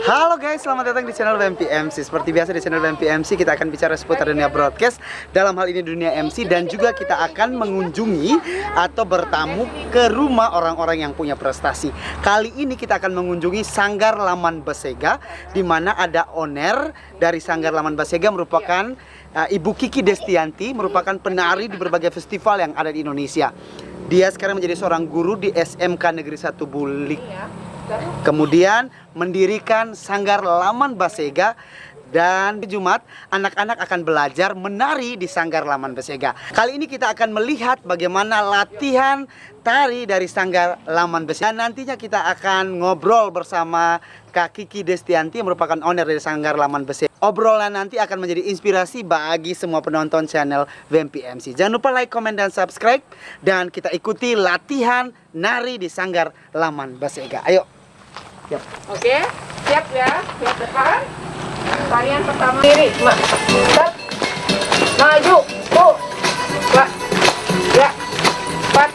Halo guys, selamat datang di channel WMP-MC. Seperti biasa di channel WMP-MC kita akan bicara seputar dunia broadcast, dalam hal ini dunia MC, dan juga kita akan mengunjungi atau bertamu ke rumah orang-orang yang punya prestasi. Kali ini kita akan mengunjungi Sanggar Laman Basega, di mana ada owner dari Sanggar Laman Basega merupakan Ibu Kiki Destianti, merupakan penari di berbagai festival yang ada di Indonesia. Dia sekarang menjadi seorang guru di SMK Negeri 1 Bulik. Kemudian mendirikan Sanggar Laman Basega, dan di Jumat anak-anak akan belajar menari di Sanggar Laman Basega. Kali ini kita akan melihat bagaimana latihan tari dari Sanggar Laman Basega. Dan nantinya kita akan ngobrol bersama Kak Kiki Destianti yang merupakan owner dari Sanggar Laman Basega. Obrolan nanti akan menjadi inspirasi bagi semua penonton channel WMP-MC. Jangan lupa like, komen, dan subscribe. Dan kita ikuti latihan nari di Sanggar Laman Basega. Ayo. Yep. Oke, siap ya, lihat depan. Tarian pertama kiri, stop, maju, tuh, 2, 3, 4,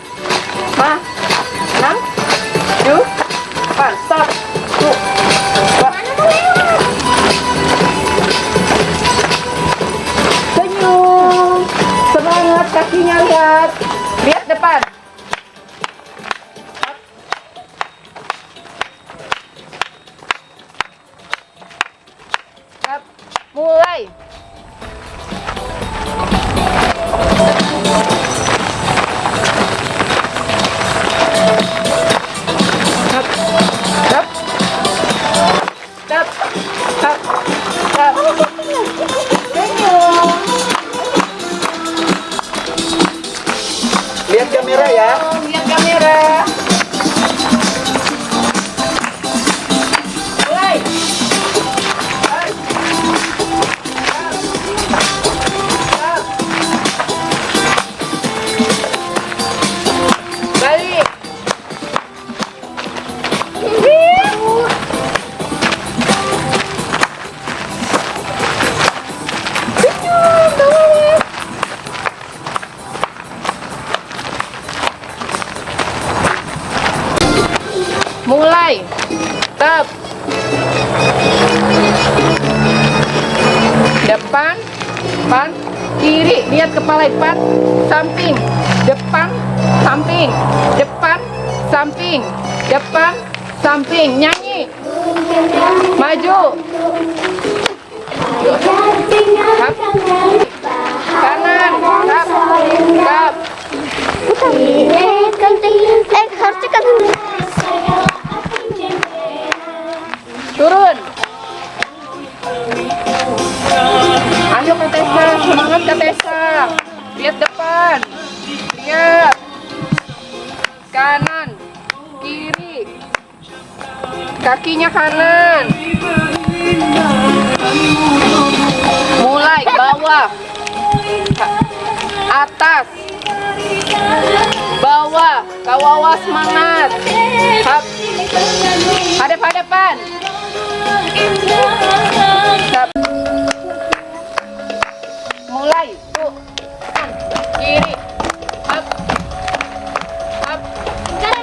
5, 6, 7, 8, stop, tuh, 2. Senyum, semangat, kakinya lihat depan. Mulai. Stop. Stop. Stop. Stop. Stop. Senyum. Lihat kamera ya. Lihat kamera. Mulai. Balik. Mulai. Stop. Depan, kiri, lihat kepala depan, samping, depan, samping, depan, samping, depan, samping, nyanyi, maju, tap, kanan, tap, tap, turun. Ayo Kak Tessa, semangat Kak Tessa. Lihat depan. Lihat. Kanan, kiri. Kakinya kanan. Mulai bawah. Atas. Bawah, ke bawah, semangat. Hap. Hadap-hadapan. Hap. Mulai, tuh, kiri, up,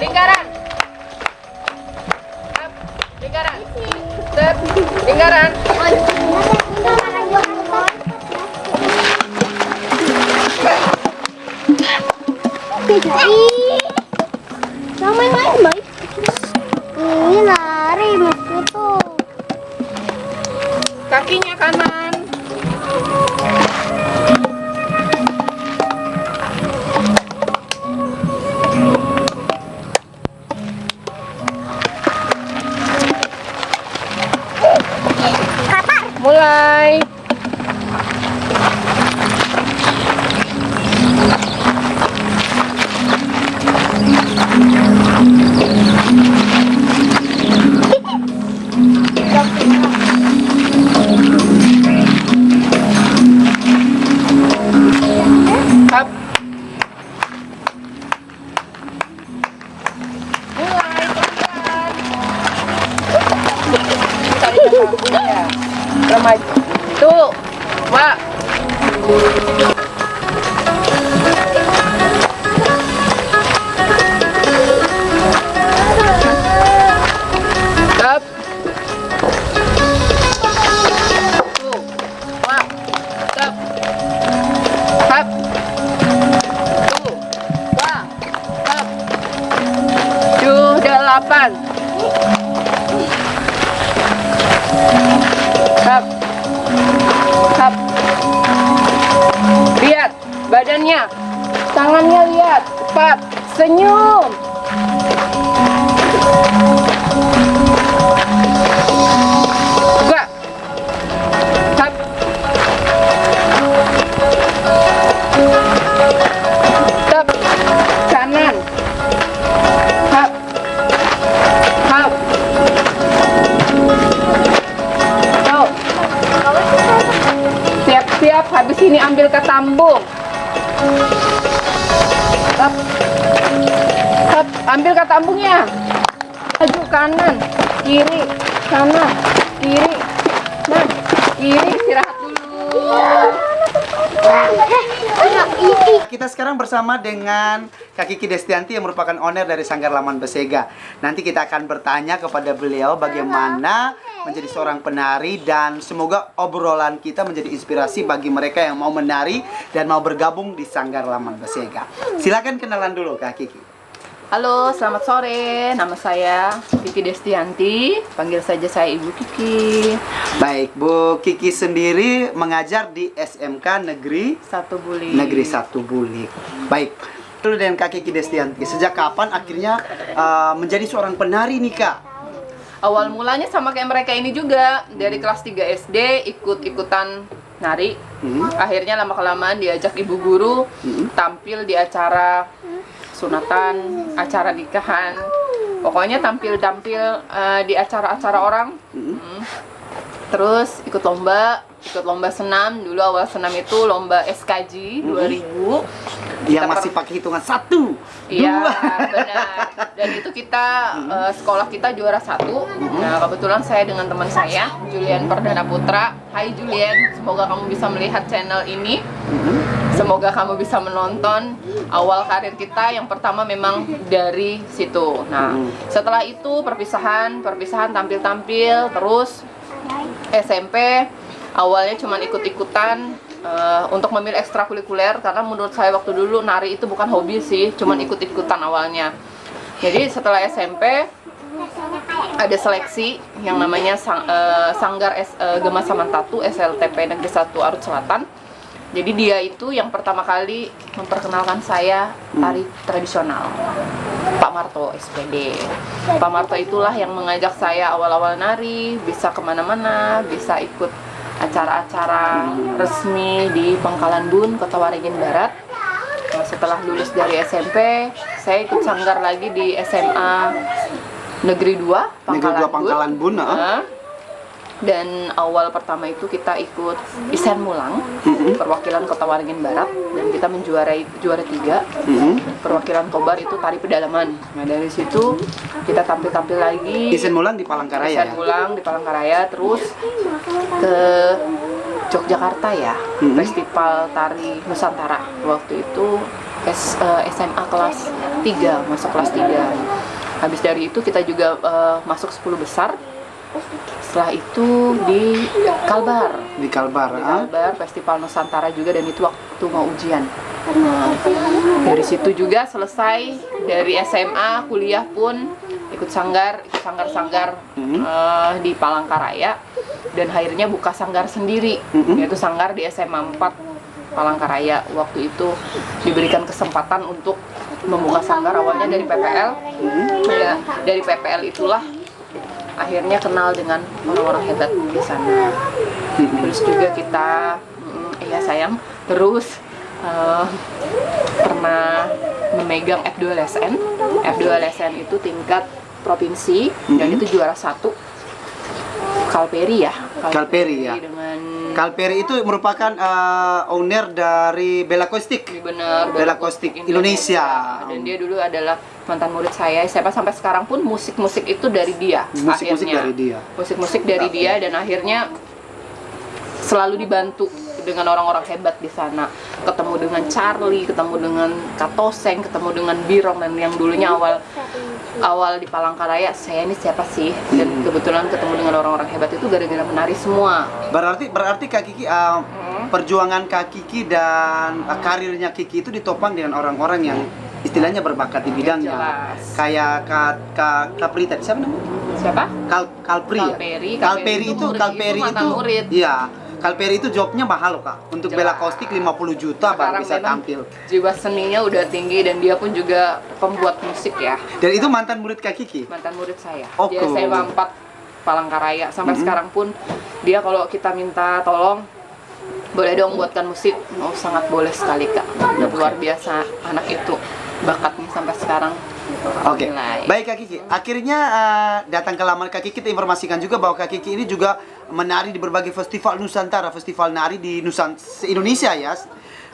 lingkaran, up, lingkaran, step, lingkaran, main baik. Ini lari maksudnya tuh. kakinya kanan. Mulai. Up. Mulai pelan-pelan. Cari kakinya. Remaja. Tuh, Mak. Up. ambil ke tambung. Hap. Hap, ambil ke tambungnya. Maju kanan, kiri, kanan, kiri. Nah, kiri istirahat dulu. Kita sekarang bersama dengan Kak Kiki Destianti yang merupakan owner dari Sanggar Laman Besega. Nanti kita akan bertanya kepada beliau bagaimana menjadi seorang penari, dan semoga obrolan kita menjadi inspirasi bagi mereka yang mau menari dan mau bergabung di Sanggar Laman Besega. Silakan kenalan dulu Kak Kiki. Halo, selamat sore. Nama saya Kiki Destianti. Panggil saja saya Ibu Kiki. Baik, Bu Kiki sendiri mengajar di SMK Negeri Satu Bulik. Negeri 1 Bulik. Baik. Dulu dengan Kak Kiki Destianti, sejak kapan akhirnya menjadi seorang penari nih Kak? Awal mulanya sama kayak mereka ini juga. Dari kelas 3 SD ikut-ikutan nari. Akhirnya lama-kelamaan diajak ibu guru tampil di acara sunatan, acara nikahan. Pokoknya tampil-tampil di acara-acara orang. Terus ikut lomba senam. Dulu awal senam itu lomba SKJ 2000. Yang masih pakai hitungan 1, 2. Iya, benar. Dan itu kita sekolah kita juara 1. Nah, kebetulan saya dengan teman saya, Julian Perdana Putra. Hai Julian, semoga kamu bisa melihat channel ini. Semoga kamu bisa menonton awal karir kita yang pertama memang dari situ. Nah, setelah itu perpisahan tampil-tampil, terus SMP awalnya cuma ikut-ikutan untuk memilih ekstrakurikuler, karena menurut saya waktu dulu nari itu bukan hobi sih, cuma ikut-ikutan awalnya. Jadi setelah SMP ada seleksi yang namanya Sanggar Gema Samantatu SLTP Negeri 1 Arut Selatan. Jadi dia itu yang pertama kali memperkenalkan saya tari tradisional, Pak Marto SPD. Pak Marto itulah yang mengajak saya awal-awal nari, bisa kemana-mana, bisa ikut acara-acara resmi di Pangkalan Bun, Kota Waringin Barat. Nah, setelah lulus dari SMP, saya ikut sanggar lagi di SMA Negeri 2 Pangkalan Bun. Dan awal pertama itu kita ikut Isen Mulang, perwakilan Kota Waringin Barat, dan kita menjuarai juara 3. Perwakilan Kobar itu tari pedalaman. Nah, dari situ kita tampil-tampil lagi. Isen Mulang di Palangkaraya. Isen Mulang di Palangkaraya, terus ke Yogyakarta ya, Festival Tari Nusantara. Waktu itu SMA kelas 3, masuk kelas 3. Habis dari itu kita juga masuk 10 besar. Setelah itu di Kalbar. Di Kalbar, Festival Nusantara juga, dan itu waktu mau ujian. Nah, dari situ juga selesai dari SMA, kuliah pun ikut sanggar di Palangkaraya, dan akhirnya buka sanggar sendiri, yaitu sanggar di SMA 4 Palangkaraya. Waktu itu diberikan kesempatan untuk membuka sanggar awalnya dari PPL. Ya, dari PPL itulah akhirnya kenal dengan orang-orang hebat di sana. Terus juga kita, pernah memegang F2LSN. F2LSN itu tingkat provinsi, dan itu juara 1. Kalperi ya. Dengan Kalperi itu merupakan owner dari Bella Kostik. Benar, Bella Kostik Indonesia. Dan dia dulu adalah mantan murid saya. Sampai sekarang pun musik-musik itu dari dia. Musik-musik dari dia. Musik-musik dari dia, dan akhirnya selalu dibantu dengan orang-orang hebat di sana. Ketemu dengan Charlie, ketemu dengan Katoseng, ketemu dengan Birong, dan yang dulunya awal di Palangkaraya, saya ini siapa sih? Dan kebetulan ketemu dengan orang-orang hebat itu gara-gara menari semua. Berarti Kak Kiki, perjuangan Kak Kiki dan karirnya Kiki itu ditopang dengan orang-orang yang istilahnya berbakat di bidangnya. Kayak Kak Pri tadi, siapa namanya? Siapa? Kalperi itu murid. Iya. Kalperi itu jobnya mahal loh Kak. Untuk Bella Kostik 50 juta baru bisa tampil. Jiwa seninya udah tinggi, dan dia pun juga pembuat musik ya. Dan itu mantan murid Kak Kiki? Mantan murid saya. Oh, Dia SMA 4 Palangkaraya. Sampai sekarang pun dia kalau kita minta tolong, boleh dong buatkan musik. Oh, sangat boleh sekali Kak. Luar biasa anak itu. Bakatnya sampai sekarang Oke, baik Kak Kiki. Akhirnya datang ke laman Kak Kiki, kita informasikan juga bahwa Kak Kiki ini juga menari di berbagai festival Nusantara, festival nari di Indonesia ya.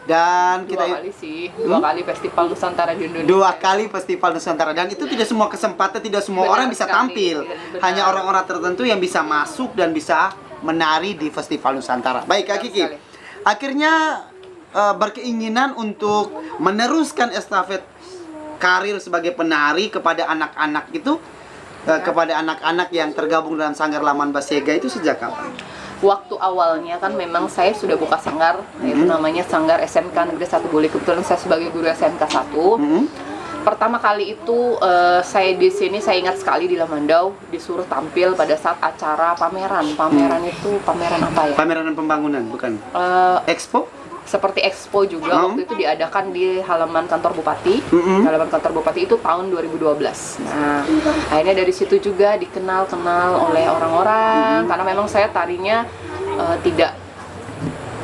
Dan kita Dua kali sih, dua kali festival Nusantara di Indonesia. Dua kali festival Nusantara, dan itu tidak semua kesempatan, tidak semua Benar orang bisa sekali, tampil. benar. Hanya orang-orang tertentu yang bisa masuk dan bisa menari di festival Nusantara. Baik Kak Benar Kiki. sekali. Akhirnya berkeinginan untuk meneruskan estafet karir sebagai penari kepada anak-anak itu, kepada anak-anak yang tergabung dalam Sanggar Laman Basega itu sejak kapan? Waktu awalnya kan memang saya sudah buka sanggar, yaitu namanya Sanggar SMK Negeri 1 Bule. Kebetulan saya sebagai guru SMK 1. Pertama kali itu saya di sini, saya ingat sekali di Lamandau disuruh tampil pada saat acara pameran. Pameran itu pameran apa ya? Pameran pembangunan, bukan? Expo? Seperti expo juga waktu itu diadakan di halaman kantor bupati. Halaman kantor bupati itu tahun 2012. Nah, akhirnya dari situ juga dikenal oleh orang-orang karena memang saya tarinya tidak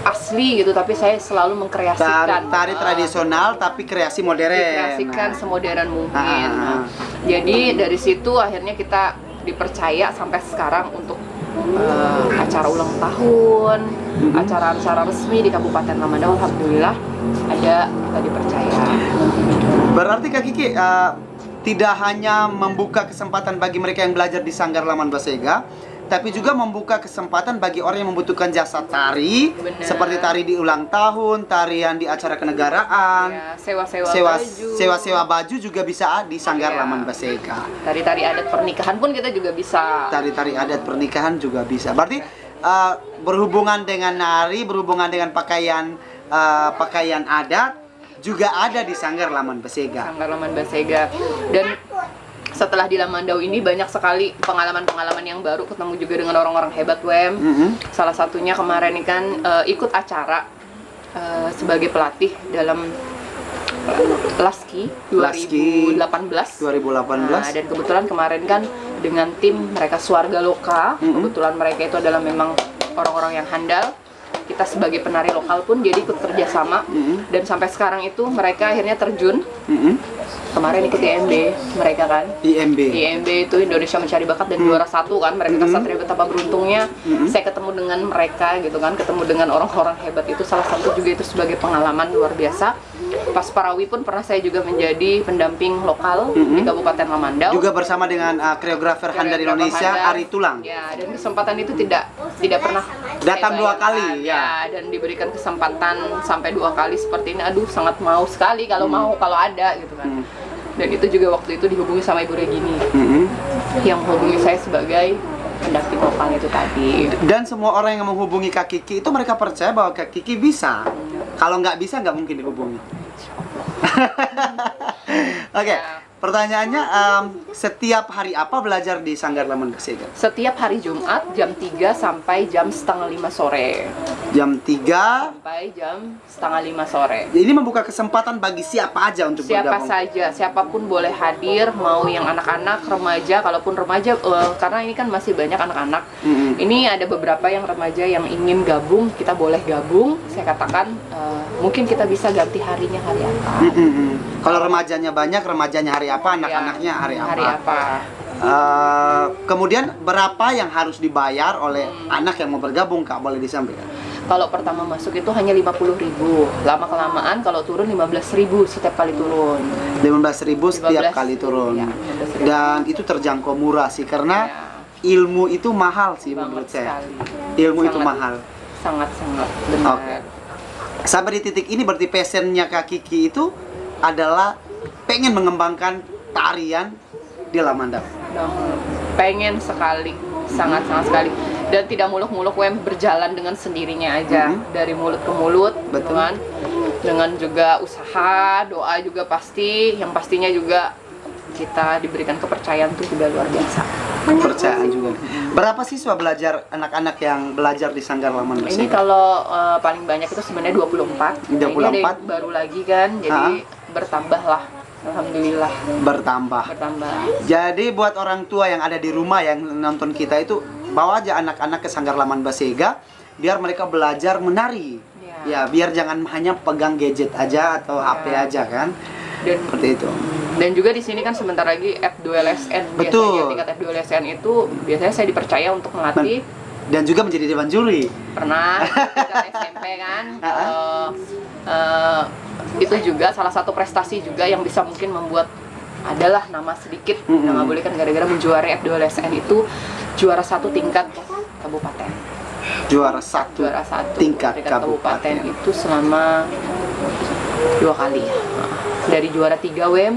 asli gitu, tapi saya selalu mengkreasikan Tari tradisional tapi kreasi modern. dikreasikan semodern mungkin. Nah, jadi dari situ akhirnya kita dipercaya sampai sekarang untuk acara ulang tahun, acara-acara resmi di Kabupaten Lamandau. Alhamdulillah ada, kita dipercaya. Berarti Kak Kiki tidak hanya membuka kesempatan bagi mereka yang belajar di Sanggar Laman Basega, tapi juga membuka kesempatan bagi orang yang membutuhkan jasa tari. Benar. Seperti tari di ulang tahun, tarian di acara kenegaraan, Ya, sewa-sewa baju juga bisa di Sanggar Ya. Laman Basega. Tari-tari adat pernikahan pun kita juga bisa. Tari-tari adat pernikahan juga bisa. Berarti berhubungan dengan nari, berhubungan dengan pakaian adat juga ada di Sanggar Laman Basega. Sanggar Laman Basega. Dan setelah di Lamandau ini banyak sekali pengalaman-pengalaman yang baru, ketemu juga dengan orang-orang hebat WM. Salah satunya kemarin ini kan ikut acara sebagai pelatih dalam Laski 2018. Nah, dan kebetulan kemarin kan dengan tim mereka Swarga Loka, kebetulan mereka itu adalah memang orang-orang yang handal. Kita sebagai penari lokal pun jadi ikut kerjasama, dan sampai sekarang itu mereka akhirnya terjun. Kemarin ikut IMB mereka kan. IMB itu Indonesia Mencari Bakat dan juara 1 kan. Mereka Satria betapa beruntungnya saya ketemu dengan mereka gitu kan, ketemu dengan orang-orang hebat itu. Salah satu juga itu sebagai pengalaman luar biasa. Pas Parawi pun pernah saya juga menjadi pendamping lokal di Kabupaten Lamandau. Juga bersama dengan koreografer handal Indonesia Ari Tulang. Ya, dan kesempatan itu tidak pernah Datang saya 2 kali, bayangkan. ya. Dan diberikan kesempatan sampai 2 kali seperti ini. Aduh, sangat mau sekali kalau kalau ada gitu kan. Dan itu juga waktu itu dihubungi sama Ibu Regini, yang menghubungi saya sebagai pendamping lokal itu tadi. Dan semua orang yang menghubungi Kak Kiki itu mereka percaya bahwa Kak Kiki bisa. Kalau nggak bisa, nggak mungkin dihubungi. Oke, pertanyaannya, setiap hari apa belajar di Sanggar Laman Basega? Setiap hari Jumat jam 3 sampai jam setengah 5 sore. Jam 3. Sampai jam setengah 5 sore. Ini membuka kesempatan bagi siapa aja untuk Siapa bergabung. saja, siapapun boleh hadir, mau yang anak-anak, remaja. Kalaupun remaja, karena ini kan masih banyak anak-anak. Ini ada beberapa yang remaja yang ingin gabung, kita boleh gabung. Saya katakan mungkin kita bisa ganti harinya hari apa. Kalau remajanya banyak, remajanya hari apa, anak-anaknya hari apa. Hari apa. Kemudian berapa yang harus dibayar oleh anak yang mau bergabung, Kak? Boleh disampaikan? Kalau pertama masuk itu hanya 50.000. Lama-kelamaan kalau turun 15.000 setiap kali turun. 15.000 setiap 15, kali turun. ya, 15.000. Dan itu terjangkau murah sih, karena ilmu itu mahal sih menurut Banget saya. sekali. Ilmu itu Sangat. mahal. Sangat-sangat benar. Oke. Sampai di titik ini berarti passionnya Kak Kiki itu adalah pengen mengembangkan tarian di Lamandau. Pengen sekali, sangat-sangat sekali. Dan tidak muluk-muluk WM berjalan dengan sendirinya aja. Dari mulut ke mulut, Betul. dengan juga usaha, doa juga pasti. Yang pastinya juga kita diberikan kepercayaan itu juga luar biasa. Kepercayaan juga. Berapa siswa belajar, anak-anak yang belajar di Sanggar Laman Basega? Ini kalau paling banyak itu sebenarnya 24. Nah, ini ada yang 24. baru lagi kan, jadi bertambah lah. Alhamdulillah. Bertambah. Jadi buat orang tua yang ada di rumah yang nonton kita itu, bawa aja anak-anak ke Sanggar Laman Basega biar mereka belajar menari. Ya, biar jangan hanya pegang gadget aja atau HP aja kan. Dan Seperti itu. Dan juga di sini kan sebentar lagi F2LSN. Betul. Biasanya tingkat F2LSN itu biasanya saya dipercaya untuk melatih. Dan juga menjadi dewan juri. Pernah tingkat SMP kan. Itu juga salah satu prestasi juga yang bisa mungkin membuat adalah nama sedikit yang nggak boleh kan, gara-gara menjuarai F2LSN itu juara 1 tingkat kabupaten. Juara satu tingkat kabupaten itu selama 2 kali. Dari juara 3 WM,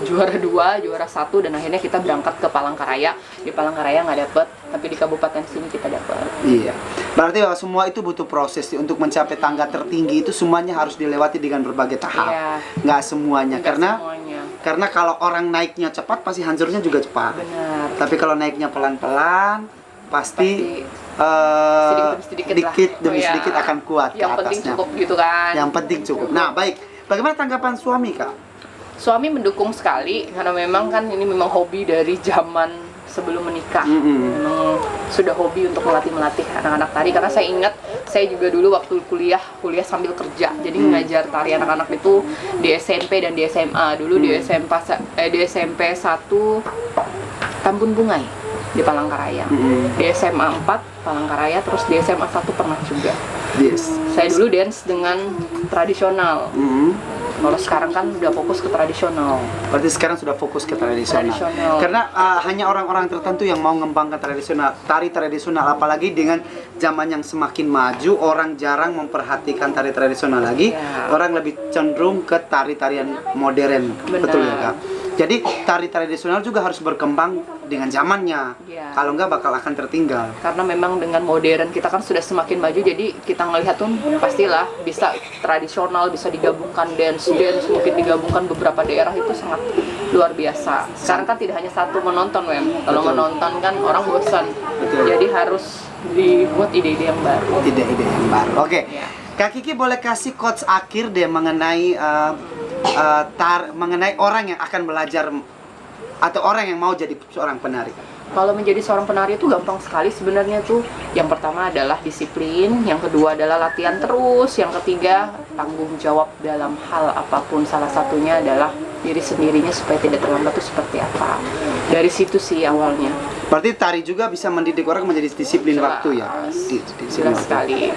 juara 2, juara 1, dan akhirnya kita berangkat ke Palangkaraya. Di Palangkaraya nggak dapet, tapi di kabupaten sini kita dapet. Iya. Berarti bahwa semua itu butuh proses untuk mencapai tangga tertinggi itu semuanya harus dilewati dengan berbagai tahap. Iya. Nggak semuanya. Nggak Karena semuanya. karena kalau orang naiknya cepat pasti hancurnya juga cepat. Benar. Tapi kalau naiknya pelan-pelan pasti sedikit demi sedikit akan kuat yang ke penting atasnya. cukup gitu kan. Yang penting cukup. Nah, baik. Bagaimana tanggapan suami, Kak? Suami mendukung sekali karena memang kan ini memang hobi dari zaman sebelum menikah. Memang sudah hobi untuk melatih anak-anak tari, karena saya ingat saya juga dulu waktu kuliah sambil kerja. Jadi ngajar tari anak-anak itu di SMP dan di SMA. Dulu di SMP 1 Tambun Bungai di Palangkaraya. Di SMA 4 Palangkaraya, terus di SMA 1 pernah juga. Yes. Saya dulu dance dengan tradisional. Kalau sekarang kan udah fokus ke tradisional. Berarti sekarang sudah fokus ke tradisional. Karena hanya orang-orang tertentu yang mau mengembangkan tari tradisional, apalagi dengan zaman yang semakin maju, orang jarang memperhatikan tari tradisional lagi. Orang lebih cenderung ke tari-tarian modern. Benar. Betul ya, Kak? Jadi tari tradisional juga harus berkembang dengan zamannya. Kalau enggak bakal akan tertinggal. Karena memang dengan modern kita kan sudah semakin maju, jadi kita ngelihat tuh pastilah bisa tradisional, bisa digabungkan dance mungkin digabungkan beberapa daerah, itu sangat luar biasa. Sekarang kan tidak hanya satu menonton, Wem. Kalau menonton kan orang bosan. Jadi harus dibuat ide-ide yang baru. Ide-ide yang baru. Oke. Ya. Kak Kiki boleh kasih quotes akhir deh mengenai mengenai orang yang akan belajar atau orang yang mau jadi seorang penari. Kalau menjadi seorang penari itu gampang sekali sebenarnya tuh. Yang pertama adalah disiplin, yang kedua adalah latihan terus, yang ketiga tanggung jawab dalam hal apapun. Salah satunya adalah diri sendirinya supaya tidak terlambat itu seperti apa. Dari situ sih awalnya. Berarti tari juga bisa mendidik orang menjadi disiplin Jelas. waktu ya. Jelas sekali.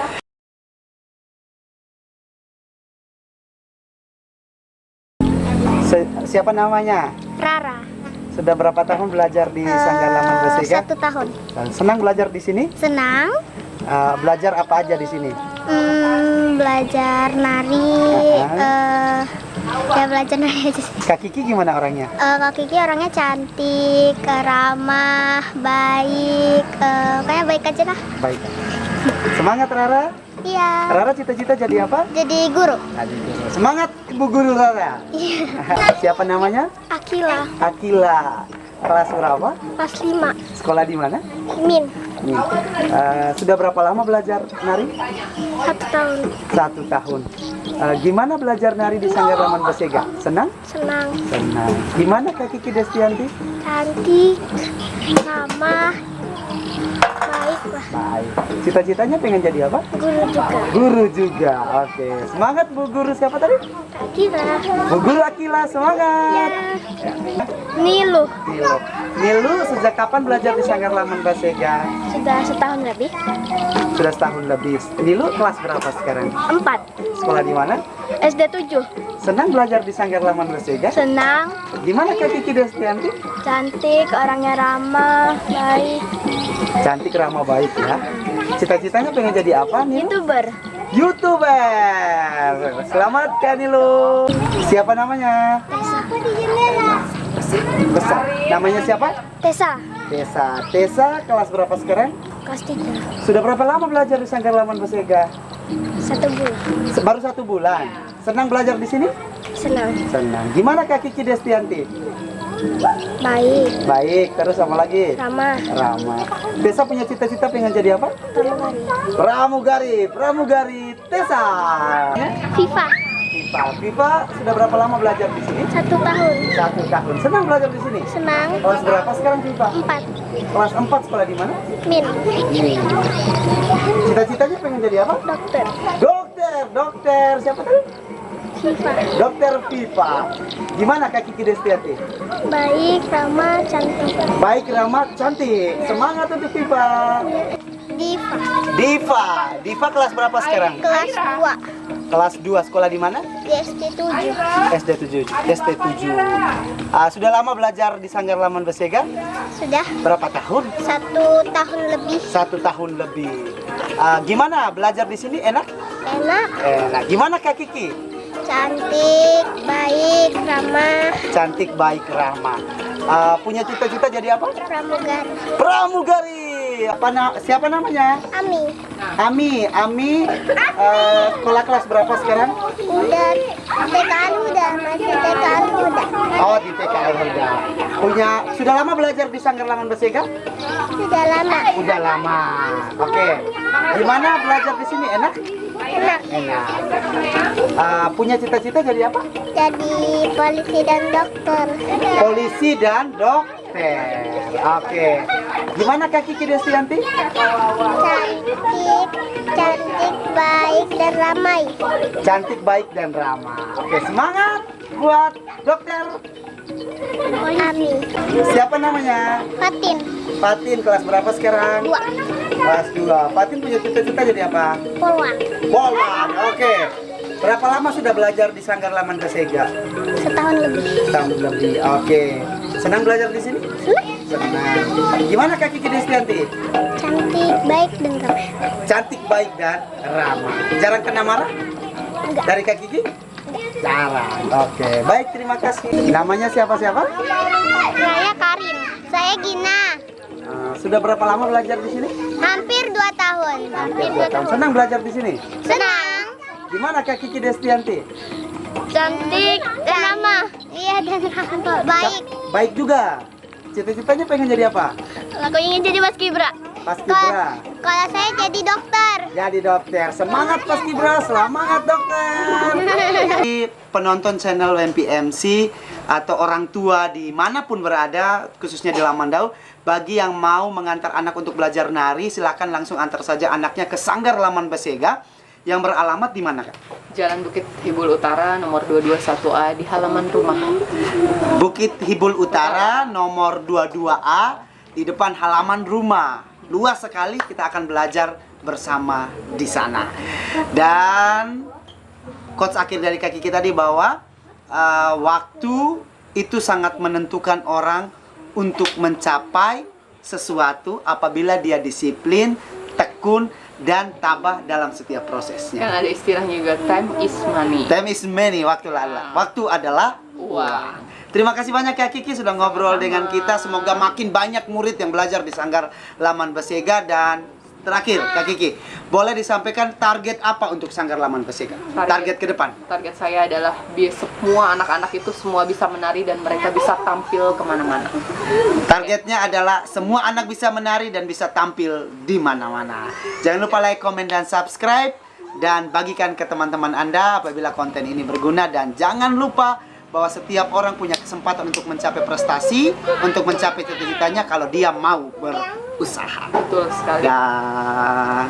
Siapa namanya? Rara. Sudah berapa tahun belajar di Sanggar Laman Basega? 1 tahun. Senang belajar di sini? Senang. Belajar apa aja di sini? Belajar nari. Ya belajar nari aja sih. Kak Kiki gimana orangnya? Kak Kiki orangnya cantik, ramah, baik. Kayak baik aja lah. Baik. Semangat Rara. Iya. Rara cita-cita jadi apa? Jadi guru. Semangat Ibu Guru Rara. Siapa namanya? Akila. Akila. Kelas berapa? Kelas 5. Sekolah di mana? Min. Sudah berapa lama belajar nari? 1 tahun. 1 tahun. Gimana belajar nari di Sanggar Laman Basega? Senang? Senang. Senang. Gimana Kak Kiki Destianti? Cantik. Ramah. Baik lah. Baik. Cita-citanya pengen jadi apa? Guru juga. Guru juga. Oke. Semangat Bu Guru siapa tadi? Akila. Bu Guru Akila, semangat. Ya. Nilu. Nilu sejak kapan belajar di Sanggar Laman Basega? Sudah 1 tahun lebih. Sudah setahun lebih. Nilu kelas berapa sekarang? 4. Sekolah di mana? SD 7. Senang belajar di Sanggar Laman Basega? Senang. Gimana Kak Kiki Destianti? Cantik, orangnya ramah, baik. Cantik, ramah, baik ya. Cita-citanya pengen jadi apa nih? YouTuber. YouTuber. Selamat Kak Nilu. Siapa namanya? Tessa. Besar. Namanya siapa? Tessa. Tessa. Tessa kelas berapa sekarang? Kelas 3. Sudah berapa lama belajar di Sanggar Laman Basega? 1 bulan. Baru 1 bulan. Senang belajar di sini? Senang. Senang. Gimana Kak Kiki Destianti? Baik. Baik. Terus apa lagi? Ramah. Ramah. Tessa punya cita-cita pengen jadi apa? Pramugari. Pramugari Tessa. Viva. Viva sudah berapa lama belajar di sini? 1 tahun. 1 tahun. Senang belajar di sini? Senang. Kelas berapa sekarang Viva? 4. Kelas 4 sekolah di mana? Min. Cita-citanya pengen jadi apa? Dokter. Dokter. Siapa tadi? Viva. Dokter Viva. Gimana Kak Kiki Destianti? Baik, ramah, cantik. Baik, ramah, cantik. Semangat untuk Viva. Diva. Diva. Diva kelas berapa sekarang? Kelas 2. Kelas 2. Sekolah di mana? Di SD 7. SD 7. Sudah lama belajar di Sanggar Laman Besega? Sudah Berapa tahun? 1 tahun lebih. 1 tahun lebih. Gimana belajar di sini? Enak? Enak, Enak. Gimana Kak Kiki? cantik, baik, ramah, Cantik, baik, ramah. Punya cita-cita jadi apa? pramugari. Pramugari. Siapa namanya? Ami. Ami. Sekolah kelas berapa sekarang? Udah TKN udah, masih TKN udah. Oh, di TKL udah. Sudah lama belajar di Sanggar Laman Besega? Sudah lama. Udah lama. Oke. Gimana belajar di sini? Enak? Enak. Enak. Punya cita-cita jadi apa? Jadi polisi dan dokter. Polisi dan dokter. Oke. Gimana Kak Kiki Destianti? Cantik, baik dan ramai. Cantik, baik, dan ramah. Oke, semangat buat dokter. Ami. Siapa namanya? Fatin. Fatin, kelas berapa sekarang? 2. Kelas 2. Fatin punya cita-cita jadi apa? Polwan. Polwan. Oke. Berapa lama sudah belajar di Sanggar Laman Besega? Setahun lebih. Setahun lebih. Oke. Senang belajar di sini? Senang. Gimana Kak Kiki Destianti? Cantik, baik dan ramah. Cantik, baik, dan ramah. Jarang kena marah? Enggak. Dari Kak Kiki? Jarang. Oke. Baik, terima kasih. Namanya siapa-siapa? Saya Karin. Saya Gina. Sudah berapa lama belajar di sini? Hampir 2 tahun. Hampir 2 tahun. Senang belajar di sini? Senang. Gimana Kak Kiki Destianti? Cantik dan ramah. Iya dan ramah. Baik. Baik juga. Cita-citanya pengen jadi apa? Aku ingin jadi Paskibra. Paskibra. Kalau saya jadi dokter. Jadi dokter. Semangat Paskibra, semangat dokter. Di penonton channel WMPMC atau orang tua dimanapun berada, khususnya di Lamandau, bagi yang mau mengantar anak untuk belajar nari, silakan langsung antar saja anaknya ke Sanggar Laman Besega yang beralamat di mana, Kak? Jalan Bukit Hibul Utara nomor 221A di halaman rumah. Bukit Hibul Utara nomor 22A di depan halaman rumah. Luas sekali, kita akan belajar bersama di sana. Dan quotes akhir dari Kak Kiki tadi bahwa waktu itu sangat menentukan orang untuk mencapai sesuatu apabila dia disiplin, tekun, dan tabah dalam setiap prosesnya. Kan ada istilahnya juga, time is money. Time is money, waktu adalah uang. Terima kasih banyak Kak Kiki sudah ngobrol dengan kita. Semoga makin banyak murid yang belajar di Sanggar Laman Besega. Dan terakhir Kak Kiki, boleh disampaikan target apa untuk Sanggar Laman Besega? Target ke depan? Target saya adalah biar semua anak-anak itu semua bisa menari dan mereka bisa tampil kemana-mana. Targetnya adalah semua anak bisa menari dan bisa tampil di mana-mana. Jangan lupa like, komen, dan subscribe. Dan bagikan ke teman-teman Anda apabila konten ini berguna. Dan jangan lupa bahwa setiap orang punya kesempatan untuk mencapai prestasi, untuk mencapai cita-citanya kalau dia mau berusaha. Betul sekali. Dah.